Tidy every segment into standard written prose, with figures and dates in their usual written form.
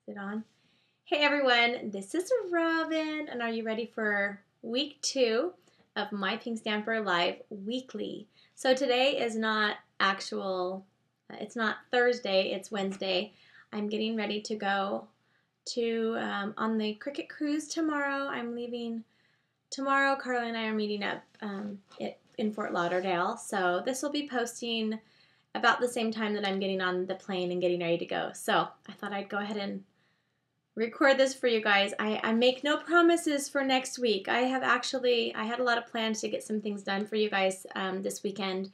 Is it on? Hey everyone, this is Robin, and are you ready for week 2 of My Pink Stamper Live Weekly? So today is not it's not Thursday, it's Wednesday. I'm getting ready to go to on the Cricket Cruise tomorrow. I'm leaving tomorrow. Carly and I are meeting up in Fort Lauderdale, so this will be posting about the same time that I'm getting on the plane and getting ready to go. So I thought I'd go ahead and record this for you guys. I make no promises for next week. I had a lot of plans to get some things done for you guys this weekend,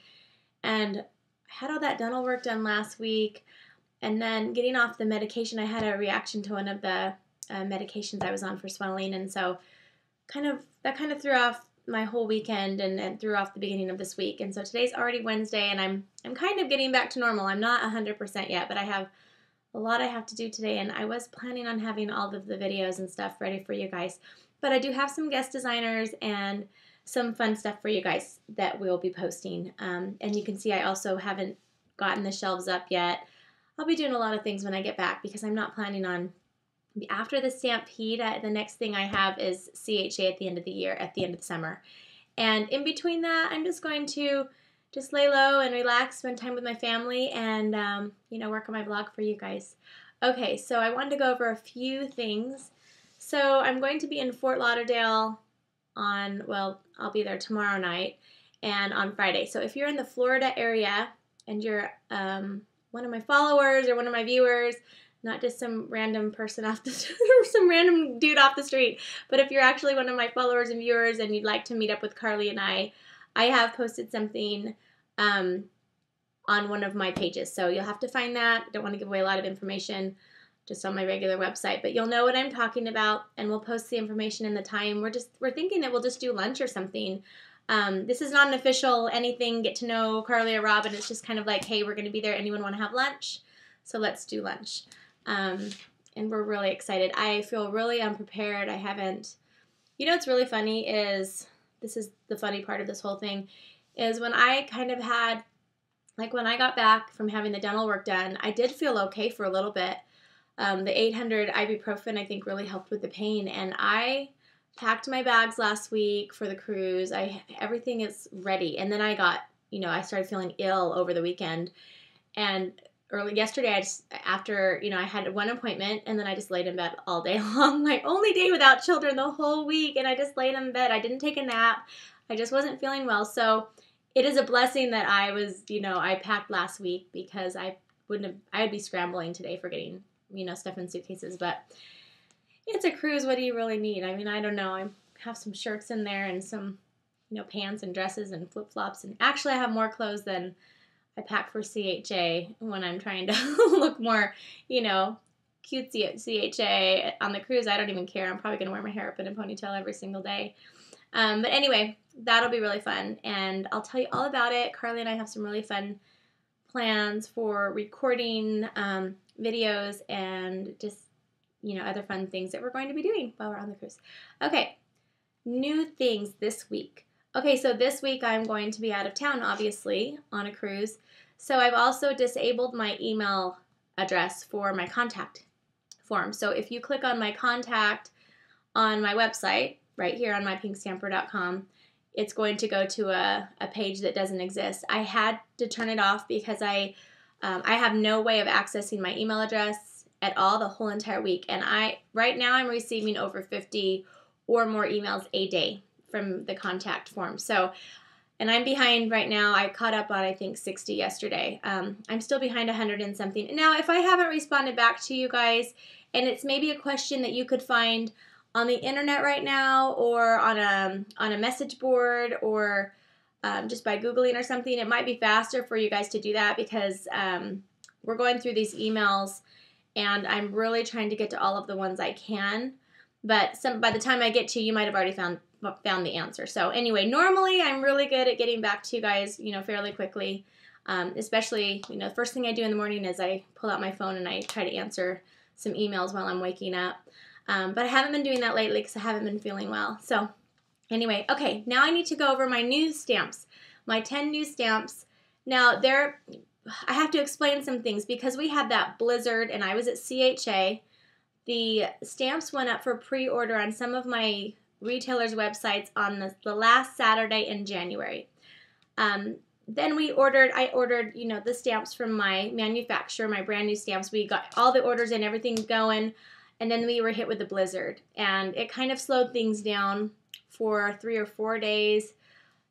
and I had all that dental work done last week, and then getting off the medication, I had a reaction to one of the medications I was on for swelling, and so that kind of threw off my whole weekend and threw off the beginning of this week. And so today's already Wednesday, and I'm kind of getting back to normal. I'm not 100% yet, but I have a lot I have to do today, and I was planning on having all of the videos and stuff ready for you guys. But I do have some guest designers and some fun stuff for you guys that we'll be posting. And you can see I also haven't gotten the shelves up yet. I'll be doing a lot of things when I get back because I'm not planning on, after the Stampede, the next thing I have is CHA at the end of the year, at the end of the summer. And in between that, I'm just going to just lay low and relax, spend time with my family, and work on my blog for you guys. Okay, so I wanted to go over a few things. So I'm going to be in Fort Lauderdale I'll be there tomorrow night and on Friday. So if you're in the Florida area and you're one of my followers or one of my viewers, not just some random person some random dude off the street, but if you're actually one of my followers and viewers and you'd like to meet up with Carly and I have posted something on one of my pages. So you'll have to find that. I don't want to give away a lot of information just on my regular website, but you'll know what I'm talking about, and we'll post the information and the time. We're thinking that we'll just do lunch or something. This is not an official anything, get to know Carly or Robin. It's just kind of like, hey, we're going to be there. Anyone want to have lunch? So let's do lunch. And we're really excited. I feel really unprepared. I haven't, what's really funny is, this is the funny part of this whole thing, is when I kind of had, like when I got back from having the dental work done, I did feel okay for a little bit. The 800 ibuprofen, I think, really helped with the pain, and I packed my bags last week for the cruise. Everything is ready, and then I started feeling ill over the weekend, and early yesterday, I had one appointment, and then I just laid in bed all day long. My only day without children the whole week, and I just laid in bed. I didn't take a nap. I just wasn't feeling well. So it is a blessing that I packed last week, because I'd be scrambling today for getting, stuff in suitcases. But it's a cruise. What do you really need? I mean, I don't know. I have some shirts in there and some, pants and dresses and flip-flops. And actually, I have more clothes than I pack for CHA when I'm trying to look more, cutesy at CHA. On the cruise, I don't even care. I'm probably going to wear my hair up in a ponytail every single day. But anyway, that'll be really fun, and I'll tell you all about it. Carly and I have some really fun plans for recording videos and just, other fun things that we're going to be doing while we're on the cruise. Okay, new things this week. Okay, so this week I'm going to be out of town, obviously, on a cruise. So I've also disabled my email address for my contact form. So if you click on my contact on my website, right here on mypinkstamper.com, it's going to go to a page that doesn't exist. I had to turn it off because I have no way of accessing my email address at all the whole entire week. And right now I'm receiving over 50 or more emails a day from the contact form. So, and I'm behind right now. I caught up on, I think, 60 yesterday. I'm still behind 100 and something. Now, if I haven't responded back to you guys, and it's maybe a question that you could find on the internet right now, or on a message board, or just by Googling or something, it might be faster for you guys to do that, because we're going through these emails, and I'm really trying to get to all of the ones I can. But by the time I get to you might have already found the answer. So anyway, normally I'm really good at getting back to you guys, fairly quickly. Especially, the first thing I do in the morning is I pull out my phone and I try to answer some emails while I'm waking up. But I haven't been doing that lately because I haven't been feeling well. So anyway, okay, now I need to go over my new stamps, my 10 new stamps. Now, I have to explain some things because we had that blizzard and I was at CHA the stamps went up for pre-order on some of my retailers' websites on the last Saturday in January. Then I ordered, the stamps from my manufacturer, my brand new stamps. We got all the orders in, everything going, and then we were hit with the blizzard. And it kind of slowed things down for 3 or 4 days,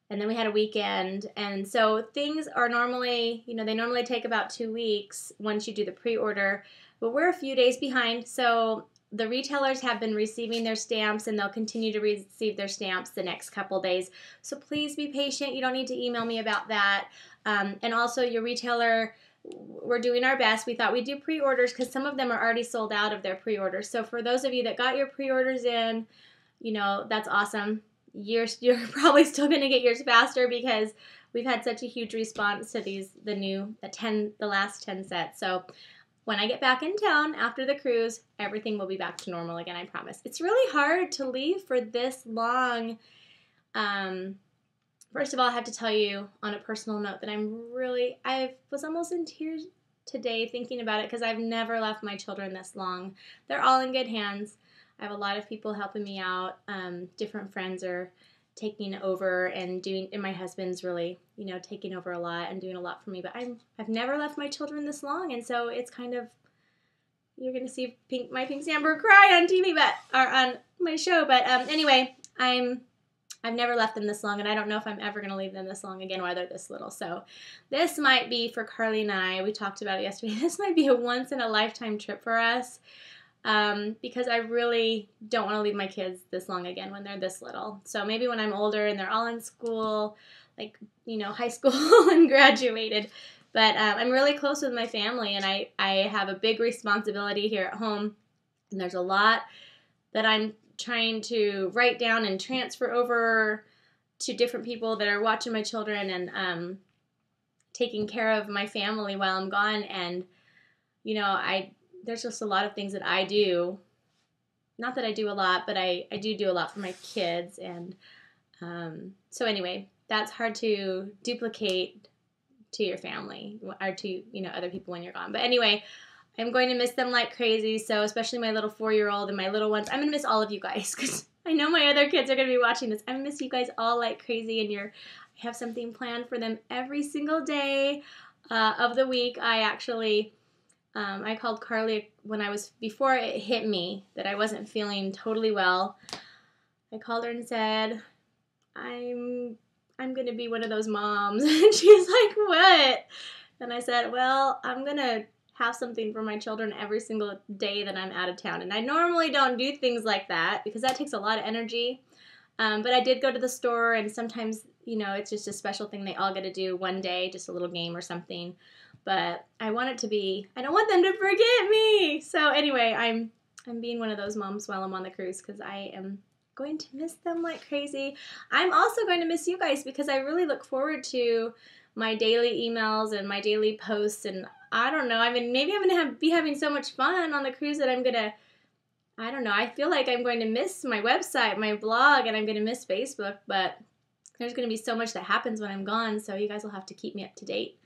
and then we had a weekend. And so things are normally, they normally take about 2 weeks once you do the pre-order, but we're a few days behind. So the retailers have been receiving their stamps, and they'll continue to receive their stamps the next couple days. So please be patient. You don't need to email me about that. And also your retailer, we're doing our best. We thought we'd do pre-orders because some of them are already sold out of their pre-orders. So for those of you that got your pre-orders in, that's awesome. You're probably still going to get yours faster because we've had such a huge response to the last 10 sets. So when I get back in town after the cruise, everything will be back to normal again, I promise. It's really hard to leave for this long. First of all, I have to tell you on a personal note that I was almost in tears today thinking about it because I've never left my children this long. They're all in good hands. I have a lot of people helping me out. Different friends are taking over and my husband's really, taking over a lot and doing a lot for me. But I've never left my children this long, and so it's kind of, you're gonna see my Pink Stamper cry on TV, or on my show. But anyway, I've never left them this long, and I don't know if I'm ever gonna leave them this long again while they're this little. So this might be for Carly and I. We talked about it yesterday. This might be a once in a lifetime trip for us. Because I really don't want to leave my kids this long again when they're this little. So maybe when I'm older and they're all in school, high school and graduated. But I'm really close with my family, and I have a big responsibility here at home. And there's a lot that I'm trying to write down and transfer over to different people that are watching my children and taking care of my family while I'm gone. And, there's just a lot of things that I do. Not that I do a lot, but I do a lot for my kids. And so anyway, that's hard to duplicate to your family or to, other people when you're gone. But anyway, I'm going to miss them like crazy. So especially my little 4-year-old and my little ones. I'm going to miss all of you guys because I know my other kids are going to be watching this. I'm going to miss you guys all like crazy. And I have something planned for them every single day of the week. I called Carly before it hit me that I wasn't feeling totally well. I called her and said, I'm going to be one of those moms. And she was like, what? And I said, well, I'm going to have something for my children every single day that I'm out of town. And I normally don't do things like that because that takes a lot of energy. But I did go to the store, and sometimes, it's just a special thing they all get to do one day, just a little game or something. But I don't want them to forget me. So anyway, I'm being one of those moms while I'm on the cruise because I am going to miss them like crazy. I'm also going to miss you guys because I really look forward to my daily emails and my daily posts. And I don't know, maybe I'm going to be having so much fun on the cruise that I feel like I'm going to miss my website, my blog, and I'm going to miss Facebook. But there's going to be so much that happens when I'm gone, so you guys will have to keep me up to date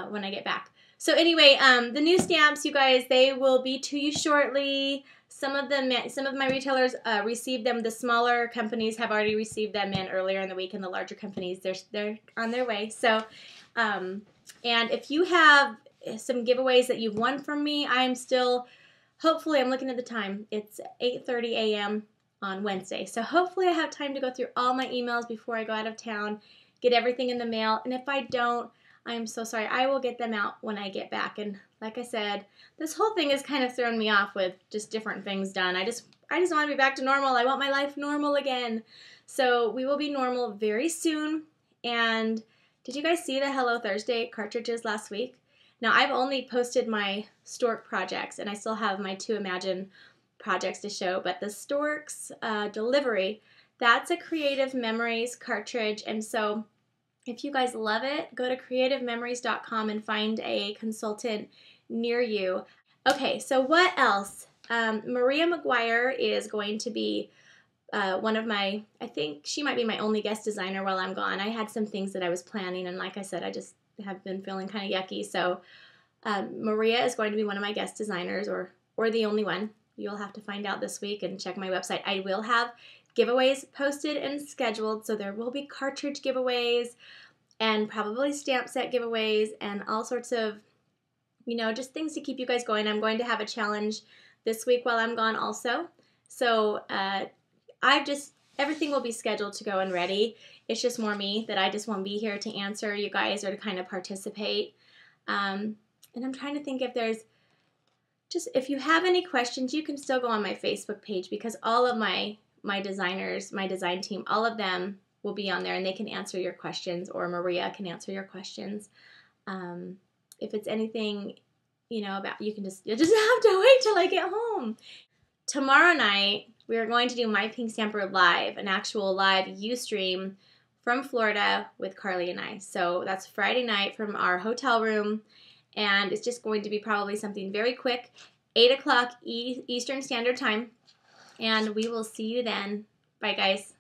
when I get back. So anyway, the new stamps, you guys, they will be to you shortly. Some of my retailers received them. The smaller companies have already received them in earlier in the week, and the larger companies, they're on their way. So, and if you have some giveaways that you've won from me, hopefully, I'm looking at the time. It's 8:30 a.m. on Wednesday. So hopefully I have time to go through all my emails before I go out of town, get everything in the mail. And if I don't, I am so sorry. I will get them out when I get back. And like I said, this whole thing has kind of thrown me off with just different things done. I just want to be back to normal. I want my life normal again. So we will be normal very soon. And did you guys see the Hello Thursday cartridges last week? Now, I've only posted my Stork projects, and I still have my 2 Imagine projects to show, but the Storks delivery, that's a Creative Memories cartridge. And so if you guys love it, go to creativememories.com and find a consultant near you. Okay, so what else? Maria McGuire is going to be I think she might be my only guest designer while I'm gone. I had some things that I was planning, and like I said, I just have been feeling kind of yucky. So Maria is going to be one of my guest designers, or the only one. you'll have to find out this week and check my website. I will have giveaways posted and scheduled, so there will be cartridge giveaways and probably stamp set giveaways and all sorts of, just things to keep you guys going. I'm going to have a challenge this week while I'm gone also. So everything will be scheduled to go and ready. It's just more me that I just won't be here to answer you guys or to kind of participate. And I'm trying to think if you have any questions, you can still go on my Facebook page, because all of my designers, my design team, all of them will be on there and they can answer your questions, or Maria can answer your questions. If it's anything, about, you'll just have to wait till I get home. Tomorrow night, we are going to do My Pink Stamper live, an actual live Ustream from Florida with Carly and I. So that's Friday night from our hotel room, and it's just going to be probably something very quick, 8 o'clock Eastern Standard Time, and we will see you then. Bye, guys.